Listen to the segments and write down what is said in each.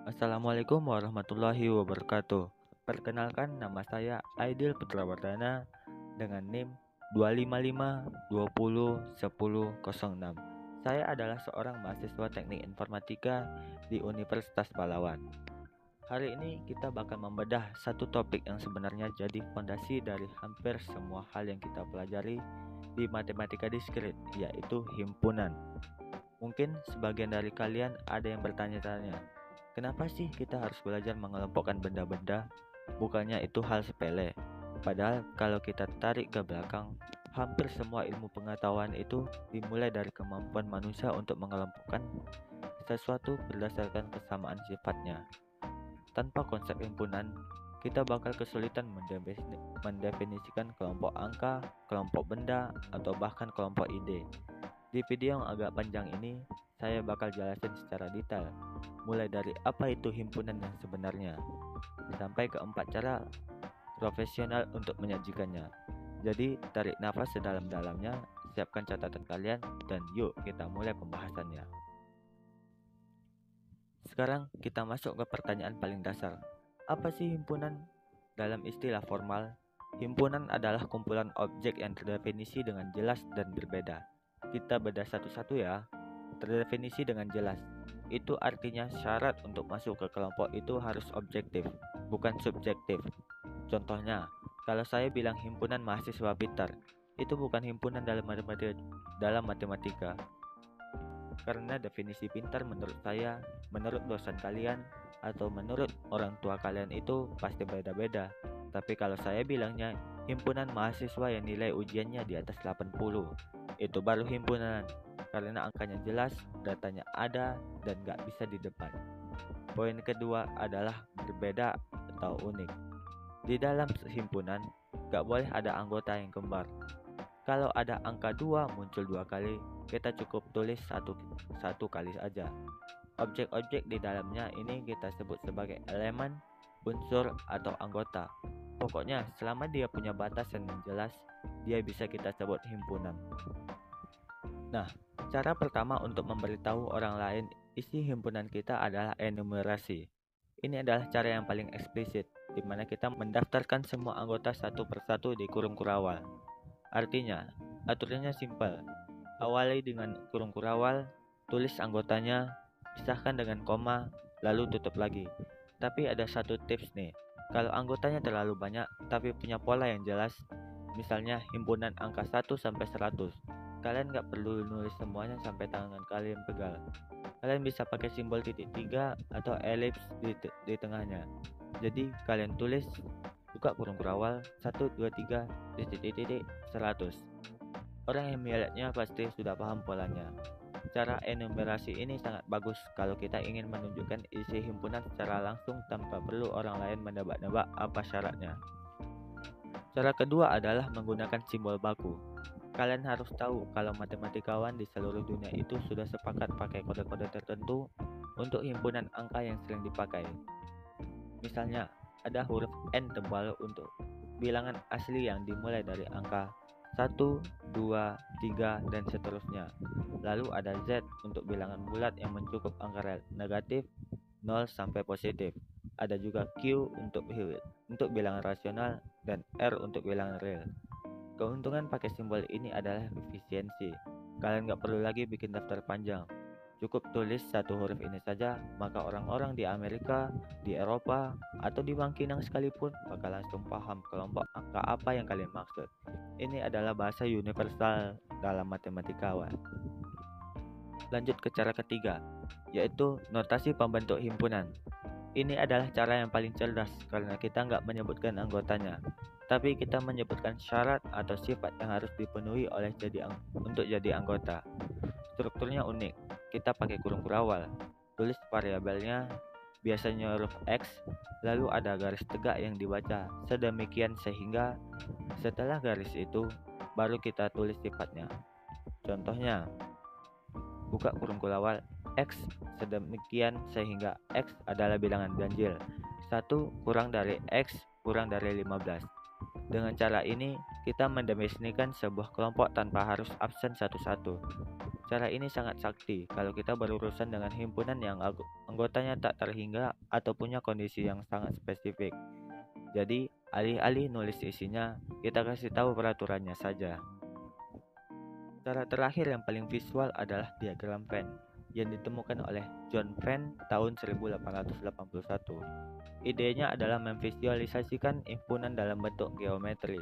Assalamualaikum warahmatullahi wabarakatuh. Perkenalkan, nama saya Aidil Putrawardana dengan NIM 255201006. Saya adalah seorang mahasiswa Teknik Informatika di Universitas Pahlawan. Hari ini kita bakal membedah satu topik yang sebenarnya jadi fondasi dari hampir semua hal yang kita pelajari di matematika diskrit, yaitu himpunan. Mungkin sebagian dari kalian ada yang bertanya-tanya, kenapa sih kita harus belajar mengelompokkan benda-benda? Bukannya itu hal sepele. Padahal kalau kita tarik ke belakang, hampir semua ilmu pengetahuan itu dimulai dari kemampuan manusia untuk mengelompokkan sesuatu berdasarkan kesamaan sifatnya. Tanpa konsep himpunan, kita bakal kesulitan mendefinisikan kelompok angka, kelompok benda, atau bahkan kelompok ide. Di video yang agak panjang ini, saya bakal jelasin secara detail, mulai dari apa itu himpunan yang sebenarnya, sampai ke 4 cara profesional untuk menyajikannya. Jadi, tarik nafas sedalam-dalamnya, siapkan catatan kalian, dan yuk kita mulai pembahasannya. Sekarang kita masuk ke pertanyaan paling dasar. Apa sih himpunan? Dalam istilah formal, himpunan adalah kumpulan objek yang terdefinisi dengan jelas dan berbeda. Kita bedah satu-satu ya. Terdefinisi dengan jelas. Itu artinya syarat untuk masuk ke kelompok itu harus objektif, bukan subjektif. Contohnya, kalau saya bilang himpunan mahasiswa pintar, itu bukan himpunan dalam matematika. Karena definisi pintar menurut saya, menurut dosen kalian, atau menurut orang tua kalian itu pasti beda-beda. Tapi kalau saya bilangnya himpunan mahasiswa yang nilai ujiannya di atas 80, itu baru himpunan. Karena angkanya jelas, datanya ada, dan gak bisa di depan. Poin kedua adalah berbeda atau unik. Di dalam himpunan, gak boleh ada anggota yang kembar. Kalau ada angka 2 muncul 2 kali, kita cukup tulis satu kali saja. Objek-objek di dalamnya ini kita sebut sebagai elemen, unsur, atau anggota. Pokoknya selama dia punya batasan yang jelas, dia bisa kita sebut himpunan. Nah, cara pertama untuk memberitahu orang lain isi himpunan kita adalah enumerasi. Ini adalah cara yang paling eksplisit, di mana kita mendaftarkan semua anggota satu persatu di kurung kurawal. Artinya, aturannya simpel. Awali dengan kurung kurawal, tulis anggotanya, pisahkan dengan koma, lalu tutup lagi. Tapi ada satu tips nih. Kalau anggotanya terlalu banyak tapi punya pola yang jelas, misalnya himpunan angka 1 sampai 100, kalian nggak perlu nulis semuanya sampai tangan kalian pegal. Kalian bisa pakai simbol titik 3 atau elips di tengahnya. Jadi kalian tulis buka kurung kurawal 1, 2, 3, titik, 100. Orang yang melihatnya pasti sudah paham polanya. Cara enumerasi ini sangat bagus kalau kita ingin menunjukkan isi himpunan secara langsung tanpa perlu orang lain menebak-nebak apa syaratnya. Cara kedua adalah menggunakan simbol baku. Kalian harus tahu kalau matematikawan di seluruh dunia itu sudah sepakat pakai kode-kode tertentu untuk himpunan angka yang sering dipakai. Misalnya, ada huruf N tebal untuk bilangan asli yang dimulai dari angka 1, 2, 3, dan seterusnya. Lalu ada Z untuk bilangan bulat yang mencukup angka negatif 0 sampai positif. Ada juga Q untuk bilangan rasional dan R untuk bilangan real. Keuntungan pakai simbol ini adalah efisiensi. Kalian gak perlu lagi bikin daftar panjang. Cukup tulis satu huruf ini saja, maka orang-orang di Amerika, di Eropa, atau di Bangkinang sekalipun bakal langsung paham kelompok angka apa yang kalian maksud. Ini adalah bahasa universal dalam matematikawan. Lanjut ke cara ketiga, yaitu notasi pembentuk himpunan. Ini adalah cara yang paling cerdas karena kita nggak menyebutkan anggotanya, tapi kita menyebutkan syarat atau sifat yang harus dipenuhi untuk jadi anggota. Strukturnya unik. Kita pakai kurung kurawal. Tulis variabelnya, biasanya huruf X, lalu ada garis tegak yang dibaca sedemikian sehingga setelah garis itu baru kita tulis sifatnya. Contohnya, buka kurung kurawal X sedemikian sehingga X adalah bilangan ganjil. 1 kurang dari X kurang dari 15. Dengan cara ini, kita mendefinisikan sebuah kelompok tanpa harus absen satu-satu. Cara ini sangat sakti kalau kita berurusan dengan himpunan yang anggotanya tak terhingga atau punya kondisi yang sangat spesifik. Jadi, alih-alih nulis isinya, kita kasih tahu peraturannya saja. Cara terakhir yang paling visual adalah diagram Venn yang ditemukan oleh John Venn tahun 1881. Idenya adalah memvisualisasikan himpunan dalam bentuk geometri.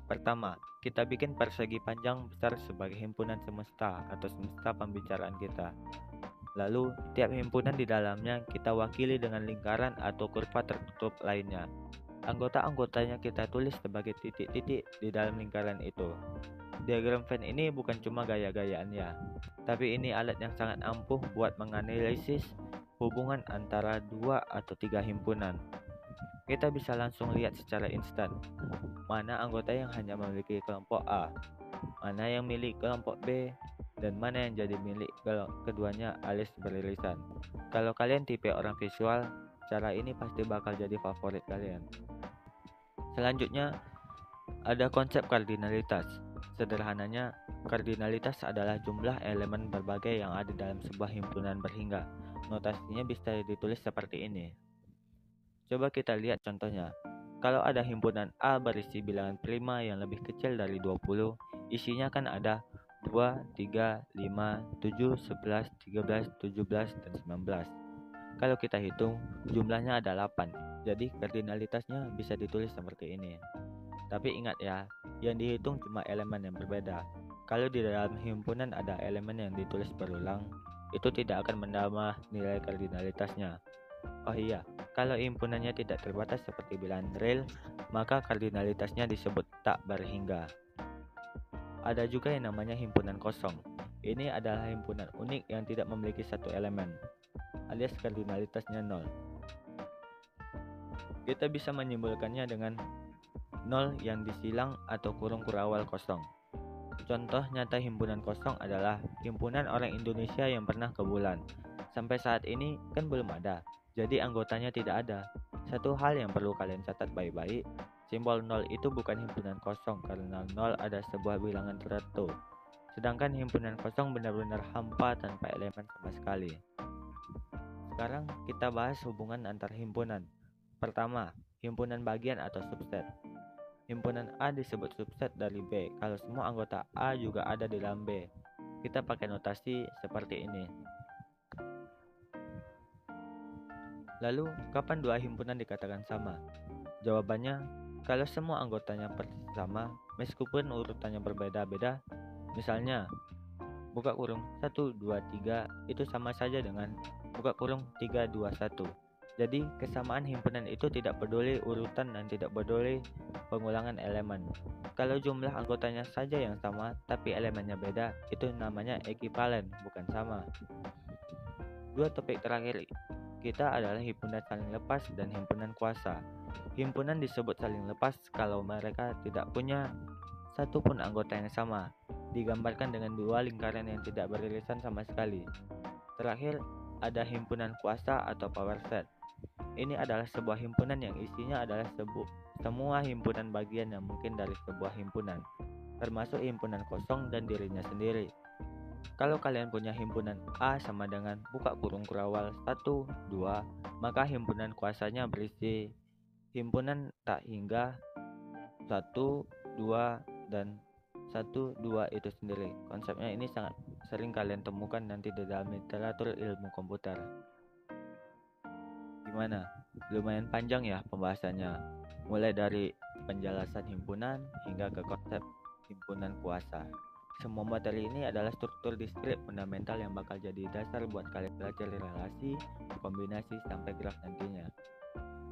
Pertama, kita bikin persegi panjang besar sebagai himpunan semesta atau semesta pembicaraan kita. Lalu, tiap himpunan di dalamnya kita wakili dengan lingkaran atau kurva tertutup lainnya. Anggota-anggotanya kita tulis sebagai titik-titik di dalam lingkaran itu. Diagram Venn ini bukan cuma gaya-gayaan ya, tapi ini alat yang sangat ampuh buat menganalisis hubungan antara 2 atau 3 himpunan. Kita bisa langsung lihat secara instan mana anggota yang hanya memiliki kelompok A, mana yang milik kelompok B, dan mana yang jadi milik keduanya alias beririsan. Kalau kalian tipe orang visual, cara ini pasti bakal jadi favorit kalian. Selanjutnya, ada konsep kardinalitas. Sederhananya, kardinalitas adalah jumlah elemen berbagai yang ada dalam sebuah himpunan berhingga. Notasinya bisa ditulis seperti ini. Coba kita lihat contohnya. Kalau ada himpunan A berisi bilangan prima yang lebih kecil dari 20, isinya kan ada 2, 3, 5, 7, 11, 13, 17, dan 19. Kalau kita hitung, jumlahnya ada 8. Jadi kardinalitasnya bisa ditulis seperti ini. Tapi ingat ya, yang dihitung cuma elemen yang berbeda. Kalau di dalam himpunan ada elemen yang ditulis berulang, itu tidak akan menambah nilai kardinalitasnya. Oh iya, kalau himpunannya tidak terbatas seperti bilangan real, maka kardinalitasnya disebut tak berhingga. Ada juga yang namanya himpunan kosong. Ini adalah himpunan unik yang tidak memiliki satu elemen, alias kardinalitasnya 0. Kita bisa menyimpulkannya dengan 0 yang disilang atau kurung kurawal kosong. Contoh nyata himpunan kosong adalah himpunan orang Indonesia yang pernah ke bulan. Sampai saat ini kan belum ada, jadi anggotanya tidak ada. Satu hal yang perlu kalian catat baik-baik, simbol 0 itu bukan himpunan kosong karena 0 ada sebuah bilangan tertentu. Sedangkan himpunan kosong benar-benar hampa tanpa elemen sama sekali. Sekarang kita bahas hubungan antar himpunan. Pertama, himpunan bagian atau subset. Himpunan A disebut subset dari B kalau semua anggota A juga ada di dalam B. Kita pakai notasi seperti ini. Lalu, kapan dua himpunan dikatakan sama? Jawabannya, kalau semua anggotanya persis sama, meskipun urutannya berbeda-beda. Misalnya, buka kurung 1, 2, 3 itu sama saja dengan buka kurung 3, 2, 1. Jadi, kesamaan himpunan itu tidak peduli urutan dan tidak peduli pengulangan elemen. Kalau jumlah anggotanya saja yang sama, tapi elemennya beda, itu namanya ekivalen, bukan sama. Dua topik terakhir kita adalah himpunan saling lepas dan himpunan kuasa. Himpunan disebut saling lepas kalau mereka tidak punya satu pun anggota yang sama, digambarkan dengan dua lingkaran yang tidak beririsan sama sekali. Terakhir, ada himpunan kuasa atau power set. Ini adalah sebuah himpunan yang isinya adalah semua himpunan bagian yang mungkin dari sebuah himpunan, termasuk himpunan kosong dan dirinya sendiri. Kalau kalian punya himpunan A sama dengan buka kurung kurawal 1, 2, maka himpunan kuasanya berisi himpunan tak hingga 1, 2, dan 1, 2 itu sendiri. Konsepnya ini sangat sering kalian temukan nanti di dalam literatur ilmu komputer. Gimana? Lumayan panjang ya pembahasannya, mulai dari penjelasan himpunan hingga ke konsep himpunan kuasa. Semua materi ini adalah struktur diskrit fundamental yang bakal jadi dasar buat kalian belajar relasi, kombinasi, sampai graf nantinya.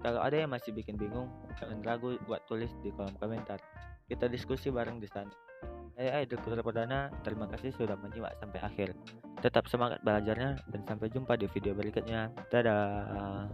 Kalau ada yang masih bikin bingung, jangan ragu buat tulis di kolom komentar. Kita diskusi bareng di sana. Saya Aidil Putra Perdana, terima kasih sudah menyimak sampai akhir. Tetap semangat belajarnya dan sampai jumpa di video berikutnya. Dadah.